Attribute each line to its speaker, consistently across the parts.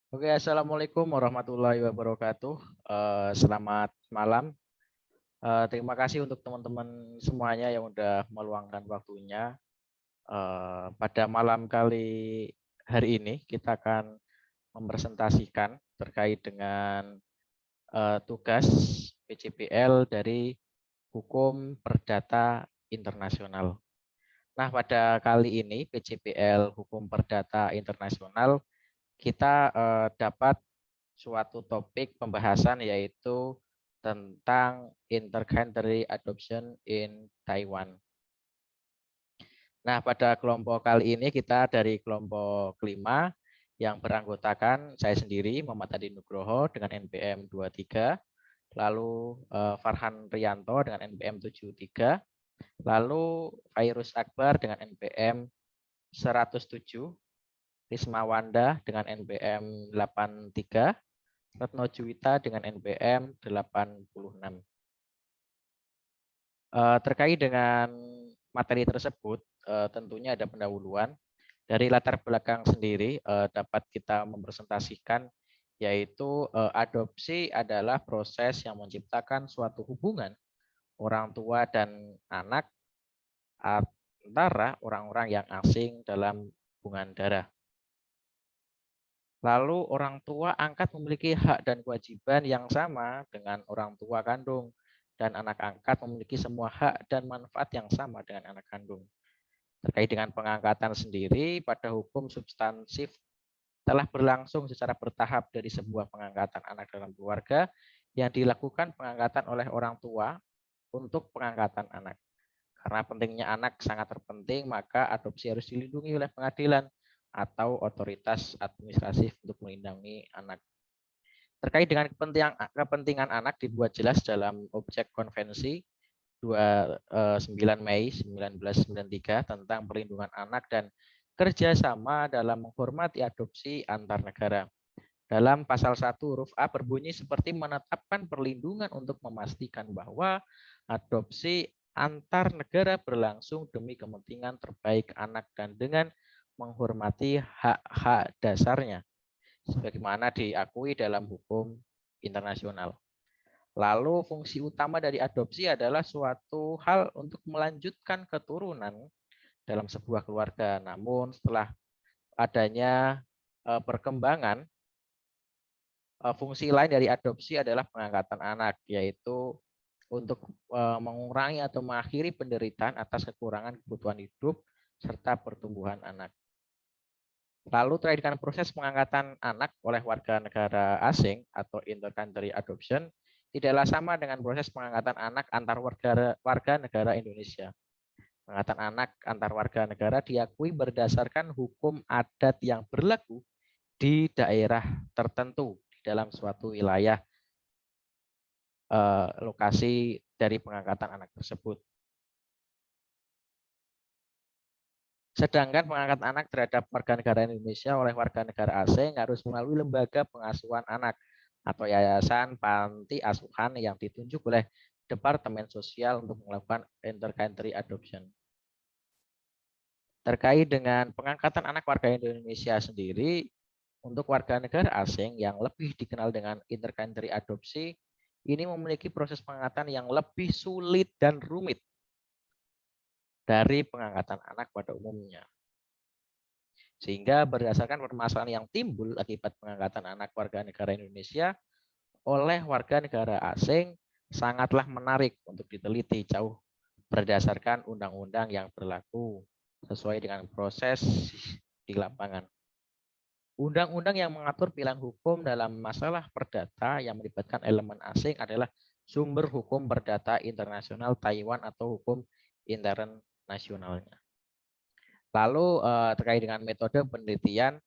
Speaker 1: Oke, assalamualaikum warahmatullahi wabarakatuh. Selamat malam. Terima kasih untuk teman-teman semuanya yang udah meluangkan waktunya. Pada malam kali hari ini kita akan mempresentasikan terkait dengan tugas PCPL dari Hukum Perdata Internasional. Nah, pada kali ini PCPL Hukum Perdata Internasional kita dapat suatu topik pembahasan yaitu tentang intercountry adoption in Taiwan. Nah, pada kelompok kali ini kita dari kelompok kelima yang beranggotakan saya sendiri Muhammad Adi Nugroho dengan NPM 23, lalu Farhan Rianto dengan NPM 73, lalu Fairuz Akbar dengan NPM 107, Risma Wanda dengan NPM 83, Retno Juwita dengan NPM 86. Terkait dengan materi tersebut, tentunya ada pendahuluan. Dari latar belakang sendiri dapat kita mempresentasikan yaitu adopsi adalah proses yang menciptakan suatu hubungan orang tua dan anak antara orang-orang yang asing dalam hubungan darah. Lalu orang tua angkat memiliki hak dan kewajiban yang sama dengan orang tua kandung, dan anak angkat memiliki semua hak dan manfaat yang sama dengan anak kandung. Terkait dengan pengangkatan sendiri, pada hukum substansif telah berlangsung secara bertahap dari sebuah pengangkatan anak dalam keluarga yang dilakukan pengangkatan oleh orang tua untuk pengangkatan anak. Karena pentingnya anak sangat terpenting, maka adopsi harus dilindungi oleh pengadilan atau otoritas administratif untuk melindungi anak. Terkait dengan kepentingan anak dibuat jelas dalam objek konvensi 29 Mei 1993 tentang perlindungan anak dan kerjasama dalam menghormati adopsi antar negara. Dalam pasal 1 huruf A berbunyi seperti menetapkan perlindungan untuk memastikan bahwa adopsi antar negara berlangsung demi kepentingan terbaik anak dan dengan menghormati hak-hak dasarnya sebagaimana diakui dalam hukum internasional. Lalu fungsi utama dari adopsi adalah suatu hal untuk melanjutkan keturunan dalam sebuah keluarga. Namun setelah adanya perkembangan, fungsi lain dari adopsi adalah pengangkatan anak, yaitu untuk mengurangi atau mengakhiri penderitaan atas kekurangan kebutuhan hidup serta pertumbuhan anak. Lalu terkait dengan proses pengangkatan anak oleh warga negara asing atau intercountry adoption tidaklah sama dengan proses pengangkatan anak antar warga negara Indonesia. Pengangkatan anak antar warga negara diakui berdasarkan hukum adat yang berlaku di daerah tertentu di dalam suatu wilayah lokasi dari pengangkatan anak tersebut. Sedangkan pengangkatan anak terhadap warga negara Indonesia oleh warga negara asing harus melalui lembaga pengasuhan anak atau yayasan panti asuhan yang ditunjuk oleh Departemen Sosial untuk melakukan intercountry adoption. Terkait dengan pengangkatan anak warga Indonesia sendiri, untuk warga negara asing yang lebih dikenal dengan intercountry adopsi, ini memiliki proses pengangkatan yang lebih sulit dan rumit dari pengangkatan anak pada umumnya. Sehingga berdasarkan permasalahan yang timbul akibat pengangkatan anak warga negara Indonesia oleh warga negara asing sangatlah menarik untuk diteliti jauh berdasarkan undang-undang yang berlaku sesuai dengan proses di lapangan. Undang-undang yang mengatur pilihan hukum dalam masalah perdata yang melibatkan elemen asing adalah sumber hukum perdata internasional Taiwan atau hukum intern nasionalnya. Lalu terkait dengan metode penelitian,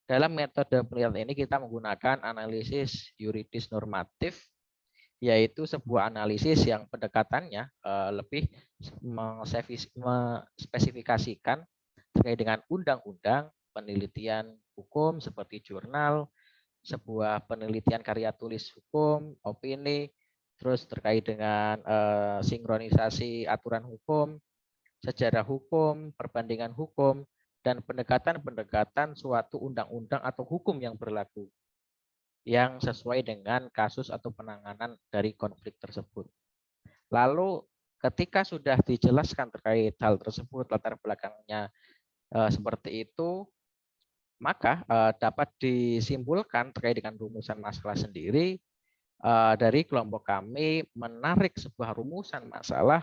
Speaker 1: dalam metode penelitian ini kita menggunakan analisis yuridis normatif, yaitu sebuah analisis yang pendekatannya lebih mengspesifikasikan terkait dengan undang-undang, penelitian hukum seperti jurnal, sebuah penelitian karya tulis hukum, opini, terus terkait dengan sinkronisasi aturan hukum, sejarah hukum, perbandingan hukum, dan pendekatan-pendekatan suatu undang-undang atau hukum yang berlaku. yang sesuai dengan kasus atau penanganan dari konflik tersebut. Lalu ketika sudah dijelaskan terkait hal tersebut, latar belakangnya seperti itu, maka dapat disimpulkan terkait dengan rumusan masalah sendiri. Dari kelompok kami menarik sebuah rumusan masalah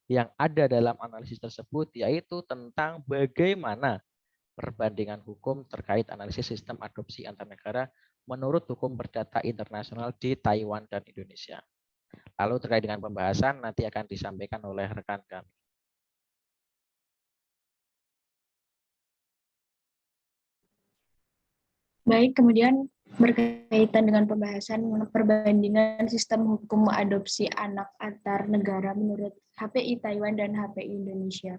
Speaker 1: yang ada dalam analisis tersebut, yaitu tentang bagaimana perbandingan hukum terkait analisis sistem adopsi antar negara menurut hukum perdata internasional di Taiwan dan Indonesia. Lalu terkait dengan pembahasan nanti akan disampaikan oleh rekan kami.
Speaker 2: Baik, kemudian berkaitan dengan pembahasan perbandingan sistem hukum adopsi anak antar negara menurut HPI Taiwan dan HPI Indonesia.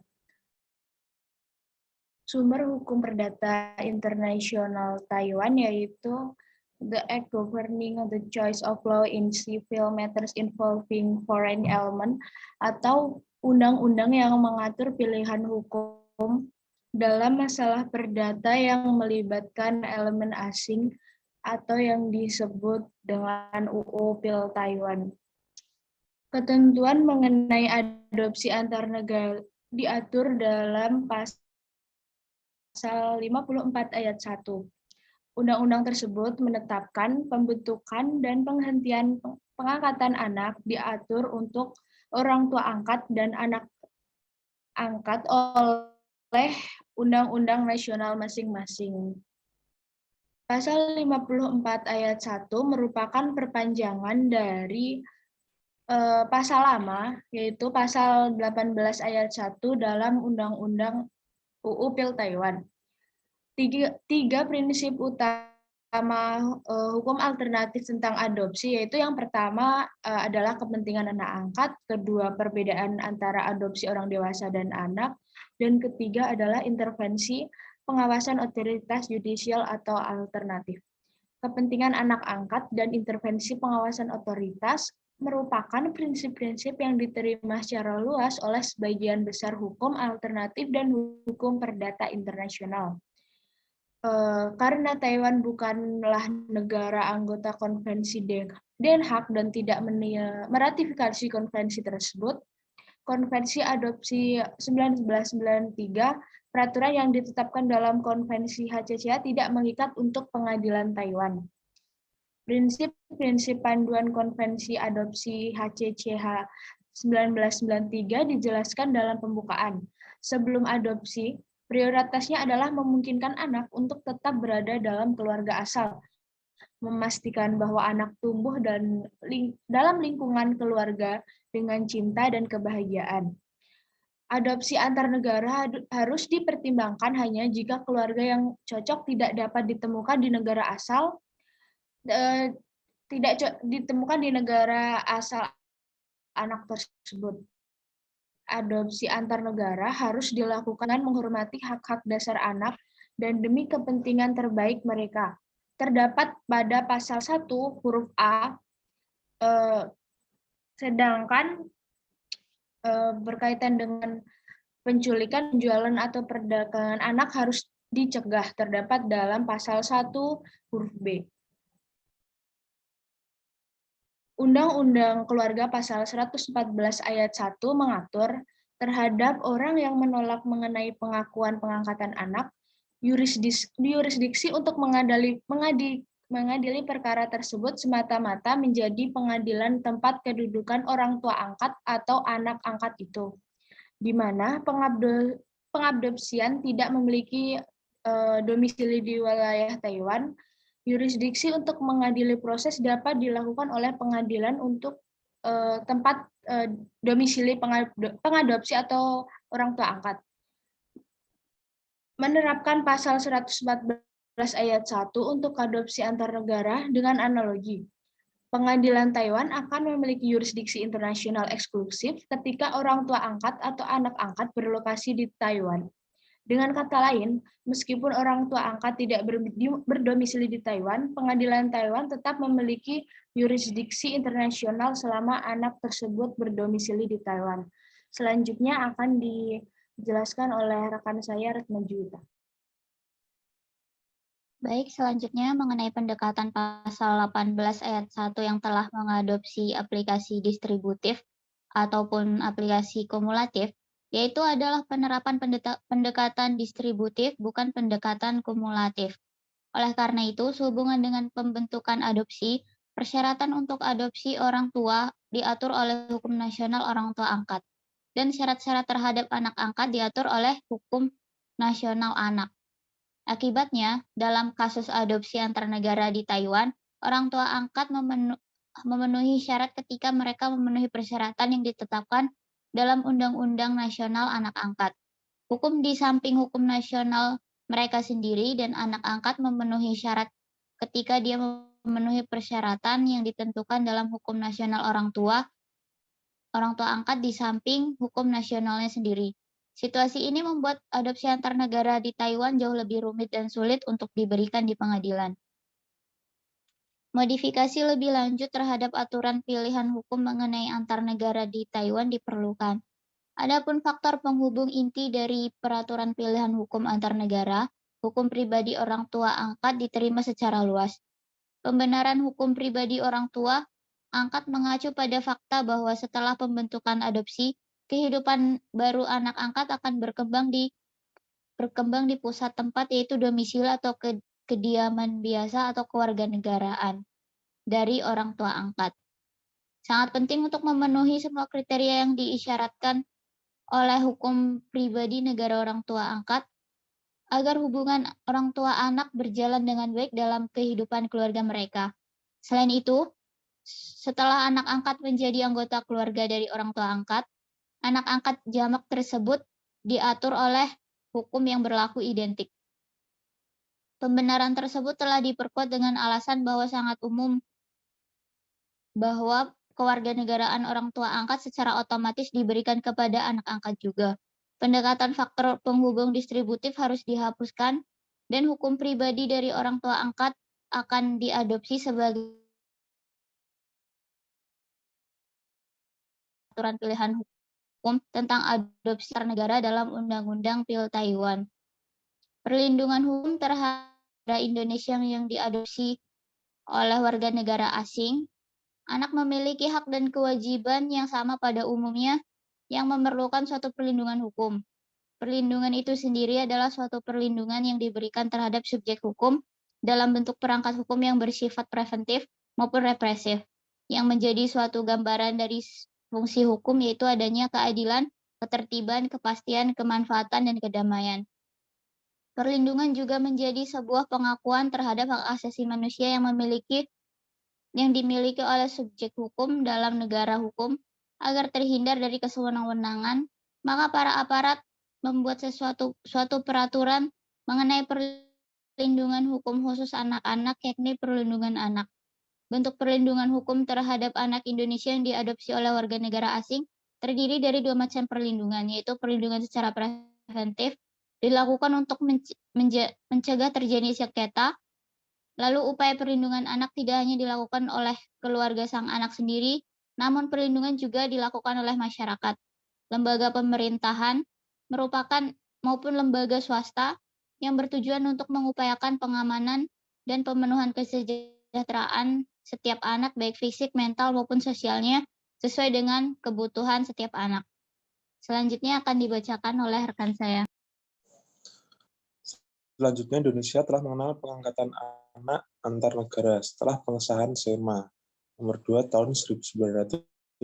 Speaker 2: Sumber hukum perdata internasional Taiwan yaitu The Act Governing the Choice of Law in Civil Matters Involving Foreign Element atau undang-undang yang mengatur pilihan hukum dalam masalah perdata yang melibatkan elemen asing atau yang disebut dengan UU Pil Taiwan. Ketentuan mengenai adopsi antar negara diatur dalam Pasal 54 ayat 1. Undang-undang tersebut menetapkan pembentukan dan penghentian pengangkatan anak diatur untuk orang tua angkat dan anak angkat oleh undang-undang nasional masing-masing. Pasal 54 ayat 1 merupakan perpanjangan dari pasal lama, yaitu pasal 18 ayat 1 dalam Undang-Undang UU Pil Taiwan. Tiga prinsip utama hukum alternatif tentang adopsi, yaitu yang pertama adalah kepentingan anak angkat, kedua perbedaan antara adopsi orang dewasa dan anak, dan ketiga adalah intervensi pengawasan otoritas yudisial atau alternatif. Kepentingan anak angkat dan intervensi pengawasan otoritas merupakan prinsip-prinsip yang diterima secara luas oleh sebagian besar hukum alternatif dan hukum perdata internasional. Karena Taiwan bukanlah negara anggota konvensi Den Haag dan tidak meratifikasi konvensi tersebut, Konvensi Adopsi 1993, peraturan yang ditetapkan dalam Konvensi HCCA tidak mengikat untuk pengadilan Taiwan. Prinsip-prinsip panduan Konvensi Adopsi HCCH 1993 dijelaskan dalam pembukaan. Sebelum adopsi, prioritasnya adalah memungkinkan anak untuk tetap berada dalam keluarga asal, memastikan bahwa anak tumbuh dalam lingkungan keluarga dengan cinta dan kebahagiaan. Adopsi antar negara harus dipertimbangkan hanya jika keluarga yang cocok tidak dapat ditemukan di negara asal, tidak ditemukan di negara asal anak tersebut. Adopsi antar negara harus dilakukan menghormati hak-hak dasar anak dan demi kepentingan terbaik mereka. Terdapat pada pasal 1 huruf A, sedangkan berkaitan dengan penculikan, penjualan, atau perdagangan anak harus dicegah, terdapat dalam pasal 1 huruf B. Undang-Undang Keluarga pasal 114 ayat 1 mengatur terhadap orang yang menolak mengenai pengakuan pengangkatan anak, yurisdiksi untuk mengadili perkara tersebut semata-mata menjadi pengadilan tempat kedudukan orang tua angkat atau anak angkat itu, di mana pengadopsian tidak memiliki domisili di wilayah Taiwan. Yurisdiksi untuk mengadili proses dapat dilakukan oleh pengadilan untuk tempat domisili pengadopsi atau orang tua angkat. Menerapkan pasal 114 ayat 1 untuk adopsi antar negara dengan analogi. Pengadilan Taiwan akan memiliki yurisdiksi internasional eksklusif ketika orang tua angkat atau anak angkat berlokasi di Taiwan. Dengan kata lain, meskipun orang tua angkat tidak berdomisili di Taiwan, pengadilan Taiwan tetap memiliki yurisdiksi internasional selama anak tersebut berdomisili di Taiwan. Selanjutnya akan dijelaskan oleh rekan saya, Retno Juwita.
Speaker 3: Baik, selanjutnya mengenai pendekatan pasal 18 ayat 1 yang telah mengadopsi aplikasi distributif ataupun aplikasi kumulatif, yaitu adalah penerapan pendekatan distributif, bukan pendekatan kumulatif. Oleh karena itu, sehubungan dengan pembentukan adopsi, persyaratan untuk adopsi orang tua diatur oleh hukum nasional orang tua angkat, dan syarat-syarat terhadap anak angkat diatur oleh hukum nasional anak. Akibatnya, dalam kasus adopsi antar negara di Taiwan, orang tua angkat memenuhi syarat ketika mereka memenuhi persyaratan yang ditetapkan dalam Undang-Undang Nasional Anak Angkat. Hukum di samping hukum nasional mereka sendiri dan anak angkat memenuhi syarat ketika dia memenuhi persyaratan yang ditentukan dalam hukum nasional orang tua angkat di samping hukum nasionalnya sendiri. Situasi ini membuat adopsi antar negara di Taiwan jauh lebih rumit dan sulit untuk diberikan di pengadilan. Modifikasi lebih lanjut terhadap aturan pilihan hukum mengenai antar negara di Taiwan diperlukan. Adapun faktor penghubung inti dari peraturan pilihan hukum antar negara, hukum pribadi orang tua angkat diterima secara luas. Pembenaran hukum pribadi orang tua angkat mengacu pada fakta bahwa setelah pembentukan adopsi, kehidupan baru anak angkat akan berkembang di pusat tempat yaitu domisili atau kediaman biasa atau kewarganegaraan dari orang tua angkat. Sangat penting untuk memenuhi semua kriteria yang diisyaratkan oleh hukum pribadi negara orang tua angkat agar hubungan orang tua anak berjalan dengan baik dalam kehidupan keluarga mereka. Selain itu, setelah anak angkat menjadi anggota keluarga dari orang tua angkat, anak angkat jamak tersebut diatur oleh hukum yang berlaku identik. Pembenaran tersebut telah diperkuat dengan alasan bahwa sangat umum bahwa kewarganegaraan orang tua angkat secara otomatis diberikan kepada anak angkat juga. Pendekatan faktor penghubung distributif harus dihapuskan dan hukum pribadi dari orang tua angkat akan diadopsi sebagai aturan pilihan hukum tentang adopsi antar negara dalam Undang-Undang PIL Taiwan. Perlindungan hukum terhadap Indonesia yang diadopsi oleh warga negara asing, anak memiliki hak dan kewajiban yang sama pada umumnya yang memerlukan suatu perlindungan hukum. Perlindungan itu sendiri adalah suatu perlindungan yang diberikan terhadap subjek hukum dalam bentuk perangkat hukum yang bersifat preventif maupun represif, yang menjadi suatu gambaran dari fungsi hukum yaitu adanya keadilan, ketertiban, kepastian, kemanfaatan, dan kedamaian. Perlindungan juga menjadi sebuah pengakuan terhadap hak asasi manusia yang dimiliki oleh subjek hukum dalam negara hukum agar terhindar dari kesewenang-wenangan, maka para aparat membuat suatu peraturan mengenai perlindungan hukum khusus anak-anak, yakni perlindungan anak. Bentuk perlindungan hukum terhadap anak Indonesia yang diadopsi oleh warga negara asing terdiri dari dua macam perlindungan, yaitu perlindungan secara preventif dilakukan untuk mencegah terjadi sengketa. Lalu upaya perlindungan anak tidak hanya dilakukan oleh keluarga sang anak sendiri, namun perlindungan juga dilakukan oleh masyarakat, lembaga pemerintahan, maupun lembaga swasta yang bertujuan untuk mengupayakan pengamanan dan pemenuhan kesejahteraan setiap anak baik fisik, mental, maupun sosialnya sesuai dengan kebutuhan setiap anak. Selanjutnya akan dibacakan oleh rekan saya.
Speaker 4: Selanjutnya, Indonesia telah mengenal pengangkatan anak antar negara setelah pengesahan SEMA nomor 2 tahun 1979.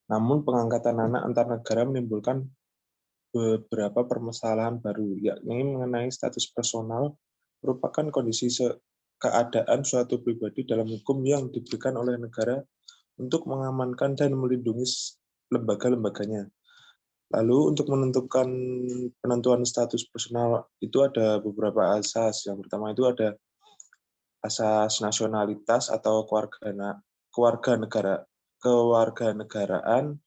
Speaker 4: Namun, pengangkatan anak antar negara menimbulkan beberapa permasalahan baru, yakni mengenai status personal merupakan kondisi keadaan suatu pribadi dalam hukum yang diberikan oleh negara untuk mengamankan dan melindungi lembaga-lembaganya. Lalu untuk menentukan penentuan status personal itu ada beberapa asas. Yang pertama itu ada asas nasionalitas atau kewarganegaraan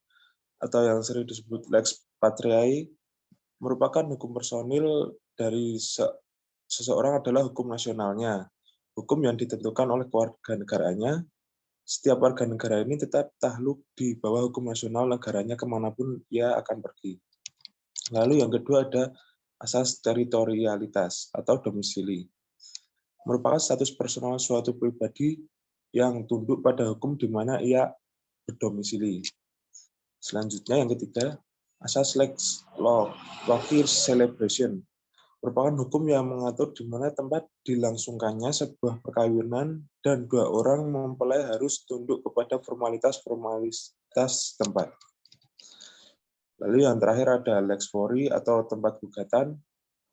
Speaker 4: atau yang sering disebut lex patriae merupakan hukum personil dari seseorang adalah hukum nasionalnya, hukum yang ditentukan oleh kewarganegaraannya. Setiap warga negara ini tetap takluk di bawah hukum nasional negaranya kemanapun ia akan pergi. Lalu yang kedua ada asas teritorialitas atau domisili. merupakan status personal suatu pribadi yang tunduk pada hukum di mana ia berdomisili. Selanjutnya yang ketiga, asas lex loci celebration merupakan hukum yang mengatur di mana tempat dilangsungkannya sebuah perkawinan dan dua orang mempelai harus tunduk kepada formalitas tempat. Lalu yang terakhir ada lex fori atau tempat gugatan,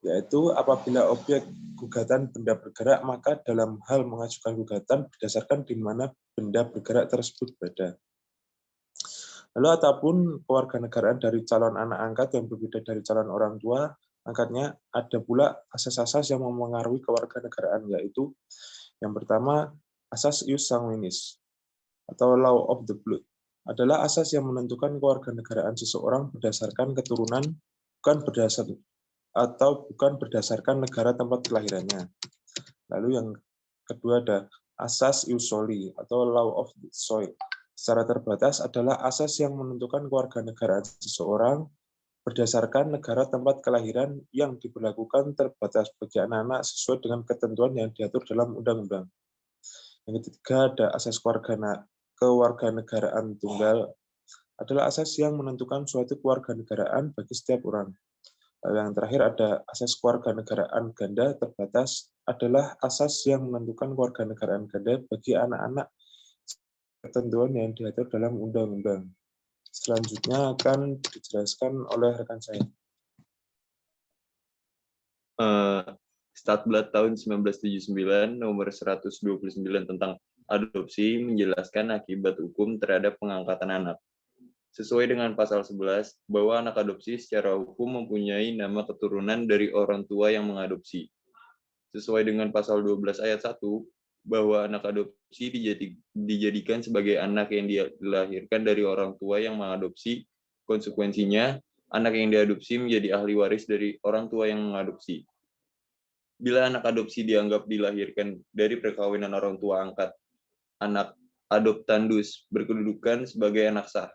Speaker 4: yaitu apabila objek gugatan benda bergerak, maka dalam hal mengajukan gugatan berdasarkan di mana benda bergerak tersebut berada. Lalu ataupun kewarganegaraan dari calon anak angkat yang berbeda dari calon orang tua angkatnya, ada pula asas-asas yang memengaruhi kewarganegaraan, yaitu yang pertama, asas ius sanguinis atau law of the blood adalah asas yang menentukan kewarganegaraan seseorang berdasarkan keturunan, bukan berdasarkan negara tempat kelahirannya. Lalu yang kedua ada asas ius soli atau law of the soil. Secara terbatas adalah asas yang menentukan kewarganegaraan seseorang berdasarkan negara tempat kelahiran yang diberlakukan terbatas bagi anak-anak sesuai dengan ketentuan yang diatur dalam undang-undang. Yang ketiga ada asas kewarganegaraan tunggal adalah asas yang menentukan suatu kewarganegaraan bagi setiap orang. Lalu yang terakhir ada asas kewarganegaraan ganda terbatas adalah asas yang menentukan kewarganegaraan ganda bagi anak-anak ketentuan yang diatur dalam undang-undang. Selanjutnya akan dijelaskan oleh rekan saya.
Speaker 5: Statblad tahun 1979 nomor 129 tentang adopsi menjelaskan akibat hukum terhadap pengangkatan anak. Sesuai dengan pasal 11, bahwa anak adopsi secara hukum mempunyai nama keturunan dari orang tua yang mengadopsi. Sesuai dengan pasal 12 ayat 1, bahwa anak adopsi dijadikan sebagai anak yang dilahirkan dari orang tua yang mengadopsi. Konsekuensinya, anak yang diadopsi menjadi ahli waris dari orang tua yang mengadopsi. Bila anak adopsi dianggap dilahirkan dari perkawinan orang tua angkat, anak adoptandus berkedudukan sebagai anak sah,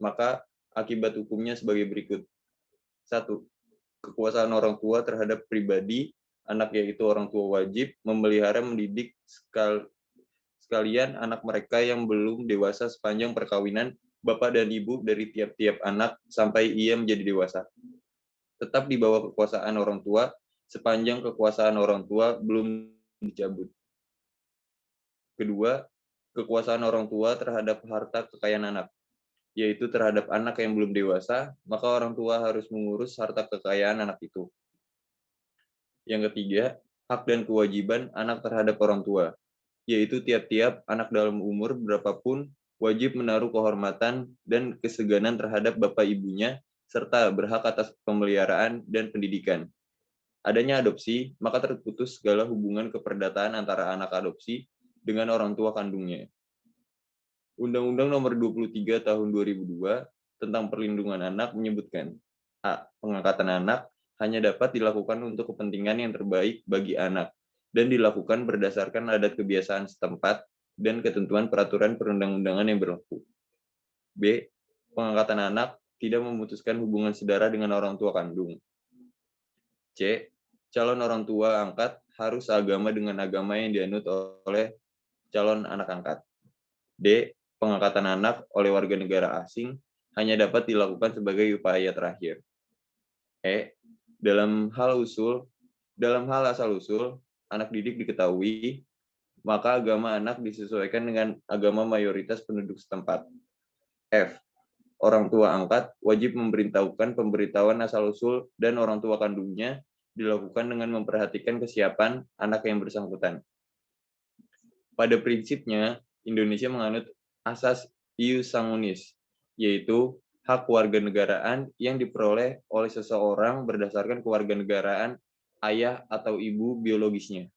Speaker 5: maka akibat hukumnya sebagai berikut. 1. Kekuasaan orang tua terhadap pribadi anak, yaitu orang tua wajib memelihara mendidik sekalian anak mereka yang belum dewasa sepanjang perkawinan bapak dan ibu dari tiap-tiap anak sampai ia menjadi dewasa. Tetap di bawah kekuasaan orang tua sepanjang kekuasaan orang tua belum dicabut. Kedua, kekuasaan orang tua terhadap harta kekayaan anak, yaitu terhadap anak yang belum dewasa, maka orang tua harus mengurus harta kekayaan anak itu. Yang ketiga, hak dan kewajiban anak terhadap orang tua, yaitu tiap-tiap anak dalam umur berapapun wajib menaruh kehormatan dan keseganan terhadap bapak ibunya, serta berhak atas pemeliharaan dan pendidikan. Adanya adopsi, maka terputus segala hubungan keperdataan antara anak adopsi dengan orang tua kandungnya. Undang-Undang Nomor 23 Tahun 2002 tentang Perlindungan Anak menyebutkan, A. Pengangkatan anak hanya dapat dilakukan untuk kepentingan yang terbaik bagi anak dan dilakukan berdasarkan adat kebiasaan setempat dan ketentuan peraturan perundang-undangan yang berlaku. B. Pengangkatan anak tidak memutuskan hubungan saudara dengan orang tua kandung. C. Calon orang tua angkat harus seagama dengan agama yang dianut oleh calon anak angkat. D. Pengangkatan anak oleh warga negara asing hanya dapat dilakukan sebagai upaya terakhir. E. Dalam hal asal-usul, anak didik diketahui, maka agama anak disesuaikan dengan agama mayoritas penduduk setempat. F. Orang tua angkat wajib memberitahukan pemberitahuan asal-usul dan orang tua kandungnya dilakukan dengan memperhatikan kesiapan anak yang bersangkutan. Pada prinsipnya, Indonesia menganut asas ius sanguinis, yaitu hak kewarganegaraan yang diperoleh oleh seseorang berdasarkan kewarganegaraan ayah atau ibu biologisnya.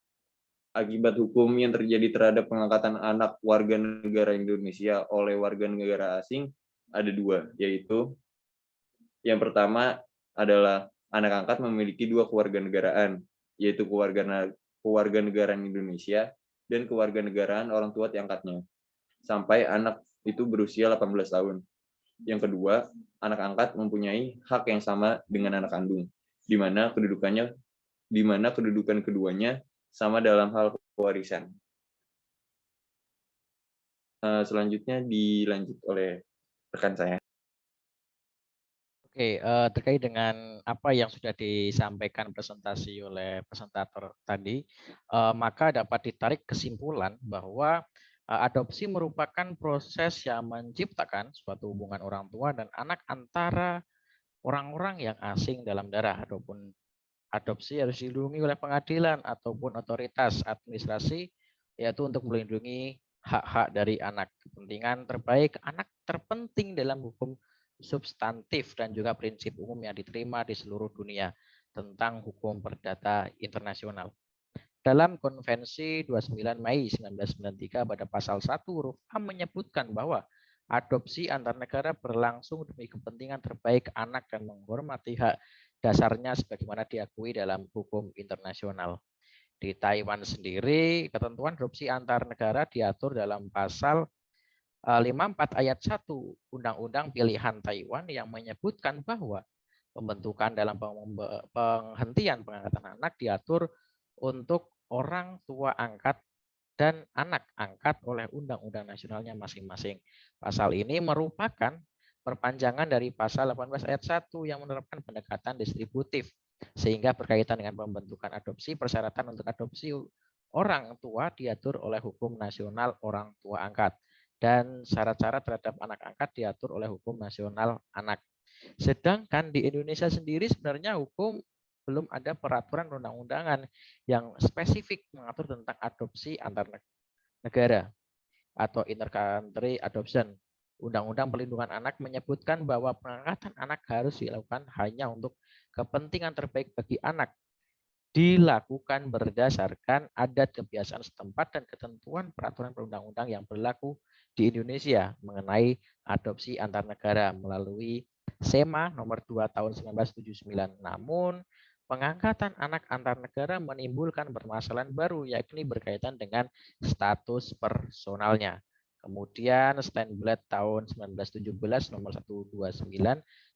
Speaker 5: Akibat hukum yang terjadi terhadap pengangkatan anak warga negara Indonesia oleh warga negara asing ada dua, yaitu yang pertama adalah anak angkat memiliki dua kewarganegaraan, yaitu kewarganegaraan Indonesia dan kewarganegaraan orang tua diangkatnya, sampai anak itu berusia 18 tahun. Yang kedua, anak angkat mempunyai hak yang sama dengan anak kandung, di mana kedudukan keduanya sama dalam hal pewarisan. Selanjutnya dilanjut oleh rekan saya.
Speaker 1: Oke, terkait dengan apa yang sudah disampaikan presentasi oleh presentator tadi, maka dapat ditarik kesimpulan bahwa adopsi merupakan proses yang menciptakan suatu hubungan orang tua dan anak antara orang-orang yang asing dalam darah. Ataupun adopsi harus dilindungi oleh pengadilan ataupun otoritas administrasi, yaitu untuk melindungi hak-hak dari anak. Kepentingan terbaik anak terpenting dalam hukum substantif dan juga prinsip umum yang diterima di seluruh dunia tentang hukum perdata internasional. Dalam Konvensi 29 Mei 1993 pada pasal 1 huruf A menyebutkan bahwa adopsi antar negara berlangsung demi kepentingan terbaik anak dan menghormati hak dasarnya sebagaimana diakui dalam hukum internasional. Di Taiwan sendiri, ketentuan adopsi antar negara diatur dalam pasal 54 ayat 1 Undang-Undang Pilihan Taiwan yang menyebutkan bahwa pembentukan dalam penghentian pengangkatan anak diatur untuk orang tua angkat dan anak angkat oleh undang-undang nasionalnya masing-masing. Pasal ini merupakan perpanjangan dari pasal 18 ayat 1 yang menerapkan pendekatan distributif sehingga berkaitan dengan pembentukan adopsi, persyaratan untuk adopsi orang tua diatur oleh hukum nasional orang tua angkat dan syarat-syarat terhadap anak angkat diatur oleh hukum nasional anak. Sedangkan di Indonesia sendiri sebenarnya hukum belum ada peraturan undang-undangan yang spesifik mengatur tentang adopsi antar negara atau intercountry adoption. Undang-Undang Perlindungan Anak menyebutkan bahwa pengangkatan anak harus dilakukan hanya untuk kepentingan terbaik bagi anak, dilakukan berdasarkan adat kebiasaan setempat dan ketentuan peraturan perundang-undang yang berlaku di Indonesia mengenai adopsi antar negara melalui SEMA nomor 2 tahun 1979. Namun, pengangkatan anak antar negara menimbulkan permasalahan baru yakni berkaitan dengan status personalnya. Kemudian Steinblatt tahun 1917 nomor 129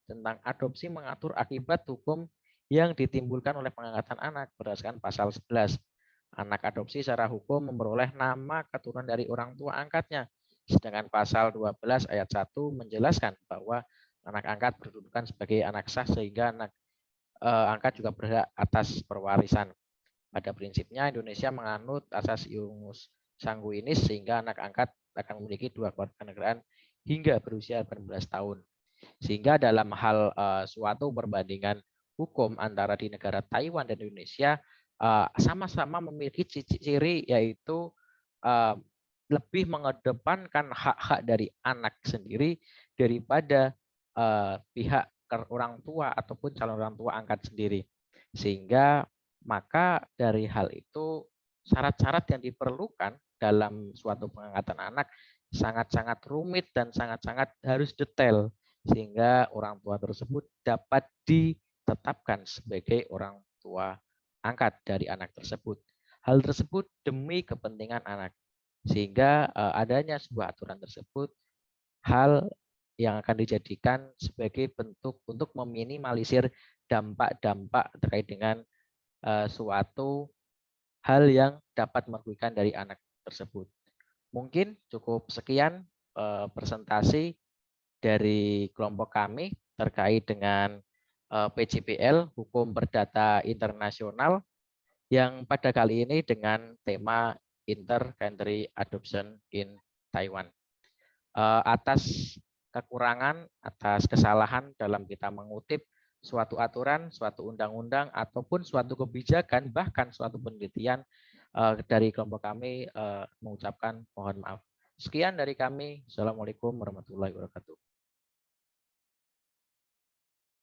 Speaker 1: tentang adopsi mengatur akibat hukum yang ditimbulkan oleh pengangkatan anak berdasarkan pasal 11. Anak adopsi secara hukum memperoleh nama keturunan dari orang tua angkatnya. Sedangkan pasal 12 ayat 1 menjelaskan bahwa anak angkat berkedudukan sebagai anak sah sehingga anak angkat juga berhak atas perwarisan. Pada prinsipnya Indonesia menganut asas ius sanguinis sehingga anak angkat akan memiliki 2 kewarganegaraan hingga berusia 18 tahun. Sehingga dalam hal suatu perbandingan hukum antara di negara Taiwan dan Indonesia sama-sama memiliki ciri-ciri yaitu lebih mengedepankan hak-hak dari anak sendiri daripada pihak orang tua ataupun calon orang tua angkat sendiri. Sehingga maka dari hal itu syarat-syarat yang diperlukan dalam suatu pengangkatan anak sangat-sangat rumit dan sangat-sangat harus detail sehingga orang tua tersebut dapat ditetapkan sebagai orang tua angkat dari anak tersebut. Hal tersebut demi kepentingan anak. Sehingga adanya sebuah aturan tersebut hal yang akan dijadikan sebagai bentuk untuk meminimalisir dampak-dampak terkait dengan suatu hal yang dapat merugikan dari anak tersebut. Mungkin cukup sekian presentasi dari kelompok kami terkait dengan PJPL Hukum Perdata Internasional yang pada kali ini dengan tema Intercountry Adoption in Taiwan. Atas kekurangan, atas kesalahan dalam kita mengutip suatu aturan, suatu undang-undang, ataupun suatu kebijakan, bahkan suatu penelitian dari kelompok kami mengucapkan mohon maaf. Sekian dari kami. Assalamualaikum warahmatullahi wabarakatuh.